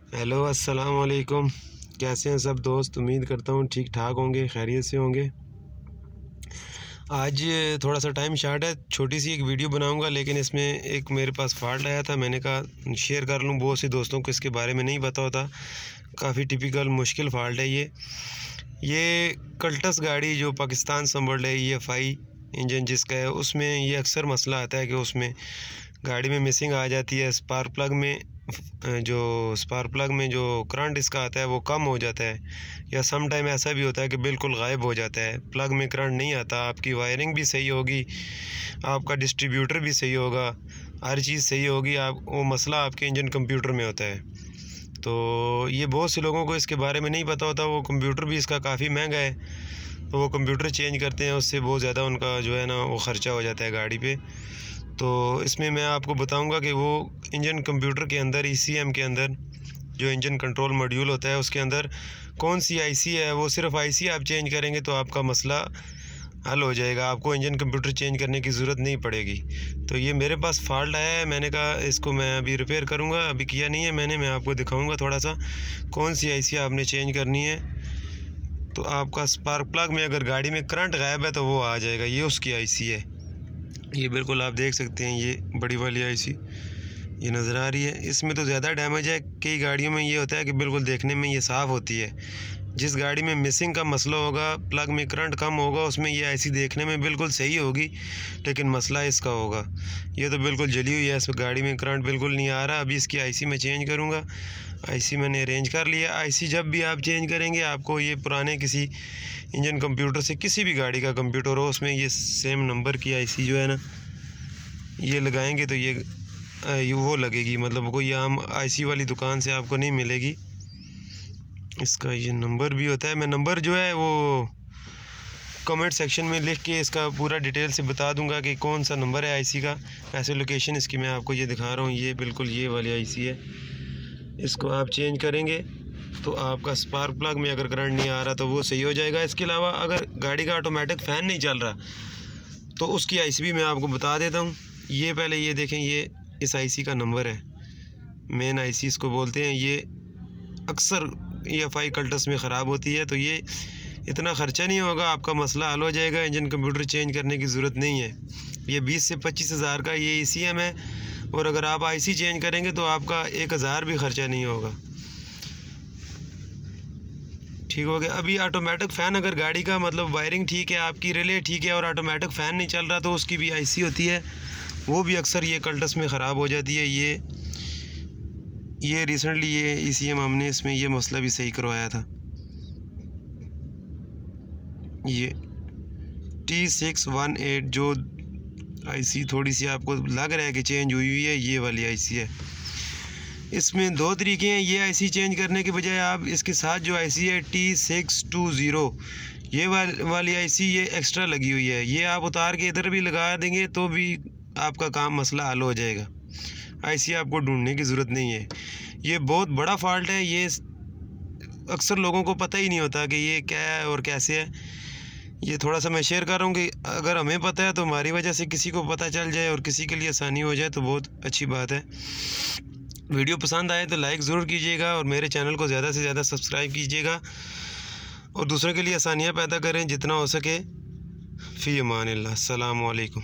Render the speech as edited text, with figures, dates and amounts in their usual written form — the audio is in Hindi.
हेलो अस्सलाम वालेकुम। कैसे हैं सब दोस्त? उम्मीद करता हूँ ठीक ठाक होंगे, खैरियत से होंगे। आज थोड़ा सा टाइम शॉर्ट है, छोटी सी एक वीडियो बनाऊंगा, लेकिन इसमें एक मेरे पास फ़ॉल्ट आया था। मैंने कहा शेयर कर लूँ, बहुत से दोस्तों को इसके बारे में नहीं पता होता। काफ़ी टिपिकल मुश्किल फ़ॉल्ट है ये कल्टस गाड़ी जो पाकिस्तान से वर्ल्ड है, EFI इंजन जिसका है, उसमें ये अक्सर मसला आता है कि उसमें गाड़ी में मिसिंग आ जाती है। स्पार्क प्लग में जो करंट इसका आता है वो कम हो जाता है, या सम टाइम ऐसा भी होता है कि बिल्कुल गायब हो जाता है। प्लग में करंट नहीं आता, आपकी वायरिंग भी सही होगी, आपका डिस्ट्रीब्यूटर भी सही होगा, हर चीज़ सही होगी, आप वो मसला आपके इंजन कंप्यूटर में होता है। तो ये बहुत से लोगों को इसके बारे में नहीं पता होता। वो कंप्यूटर भी इसका काफ़ी महंगा है, तो वो कंप्यूटर चेंज करते हैं, उससे बहुत ज़्यादा उनका जो है ना वो ख़र्चा हो जाता है गाड़ी पे। तो इसमें मैं आपको बताऊंगा कि वो इंजन कंप्यूटर के अंदर ECM के अंदर जो इंजन कंट्रोल मॉड्यूल होता है उसके अंदर कौन सी IC है। वो सिर्फ IC आप चेंज करेंगे तो आपका मसला हल हो जाएगा, आपको इंजन कंप्यूटर चेंज करने की ज़रूरत नहीं पड़ेगी। तो ये मेरे पास फ़ॉल्ट आया है, मैंने कहा इसको मैं अभी रिपेयर करूँगा। अभी किया नहीं है मैंने, मैं आपको दिखाऊँगा थोड़ा सा कौन सी IC आपने चेंज करनी है। तो आपका स्पार्क प्लग में अगर गाड़ी में करंट गायब है तो वो आ जाएगा, ये उसकी IC है। ये बिल्कुल आप देख सकते हैं, ये बड़ी वाली IC ये नज़र आ रही है। इसमें तो ज़्यादा डैमेज है, कई गाड़ियों में ये होता है कि बिल्कुल देखने में ये साफ़ होती है। जिस गाड़ी में मिसिंग का मसला होगा, प्लग में करंट कम होगा, उसमें ये IC देखने में बिल्कुल सही होगी, लेकिन मसला इसका होगा। ये तो बिल्कुल जली हुई है, इस गाड़ी में करंट बिल्कुल नहीं आ रहा। अभी इसकी IC मैं चेंज करूँगा। IC मैंने अरेंज कर लिया। IC जब भी आप चेंज करेंगे, आपको ये पुराने किसी इंजन कंप्यूटर से, किसी भी गाड़ी का कंप्यूटर हो, उसमें ये सेम नंबर की IC जो है ना ये लगाएंगे तो ये वो लगेगी, मतलब कोई आम IC वाली दुकान से आपको नहीं मिलेगी। इसका ये नंबर भी होता है, मैं नंबर जो है वो कमेंट सेक्शन में लिख के इसका पूरा डिटेल से बता दूंगा कि कौन सा नंबर है IC का। ऐसे लोकेशन इसकी मैं आपको ये दिखा रहा हूँ, ये बिल्कुल ये वाली IC है। इसको आप चेंज करेंगे तो आपका स्पार्क प्लग में अगर करंट नहीं आ रहा तो वो सही हो जाएगा। इसके अलावा अगर गाड़ी का ऑटोमेटिक फ़ैन नहीं चल रहा तो उसकी IC भी मैं आपको बता देता हूँ। ये पहले ये देखें, ये इस IC का नंबर है, मेन IC इसको बोलते हैं। ये अक्सर EFI कल्टस में ख़राब होती है, तो ये इतना ख़र्चा नहीं होगा, आपका मसला हल हो जाएगा। इंजन कंप्यूटर चेंज करने की ज़रूरत नहीं है। ये 20 से 25 हज़ार का ये ECM है, और अगर आप IC चेंज करेंगे तो आपका 1000 भी ख़र्चा नहीं होगा। ठीक हो गया। अभी ऑटोमेटिक फ़ैन, अगर गाड़ी का मतलब वायरिंग ठीक है, आपकी रिले ठीक है और ऑटोमेटिक फ़ैन नहीं चल रहा, तो उसकी भी IC होती है, वो भी अक्सर ये कल्टस में ख़राब हो जाती है। ये रिसेंटली ये ECM हमने इसमें ये मसला भी सही करवाया था। ये T618 जो IC थोड़ी सी आपको लग रहा है कि चेंज हुई है, ये वाली IC है। इसमें दो तरीके हैं ये IC चेंज करने के बजाय। आप इसके साथ जो IC है T620, ये वाली IC ये एक्स्ट्रा लगी हुई है, ये आप उतार के इधर भी लगा देंगे तो भी आपका काम मसला हल हो जाएगा। IC आपको ढूंढने की ज़रूरत नहीं है। ये बहुत बड़ा फ़ॉल्ट है, ये अक्सर लोगों को पता ही नहीं होता कि ये क्या है और कैसे है। ये थोड़ा सा मैं शेयर कर रहा हूँ कि अगर हमें पता है तो हमारी वजह से किसी को पता चल जाए और किसी के लिए आसानी हो जाए तो बहुत अच्छी बात है। वीडियो पसंद आए तो लाइक ज़रूर कीजिएगा, और मेरे चैनल को ज़्यादा से ज़्यादा सब्सक्राइब कीजिएगा, और दूसरों के लिए आसानियाँ पैदा करें जितना हो सके। फ़ी अमान अल्लाह। अस्सलामु अलैकुम।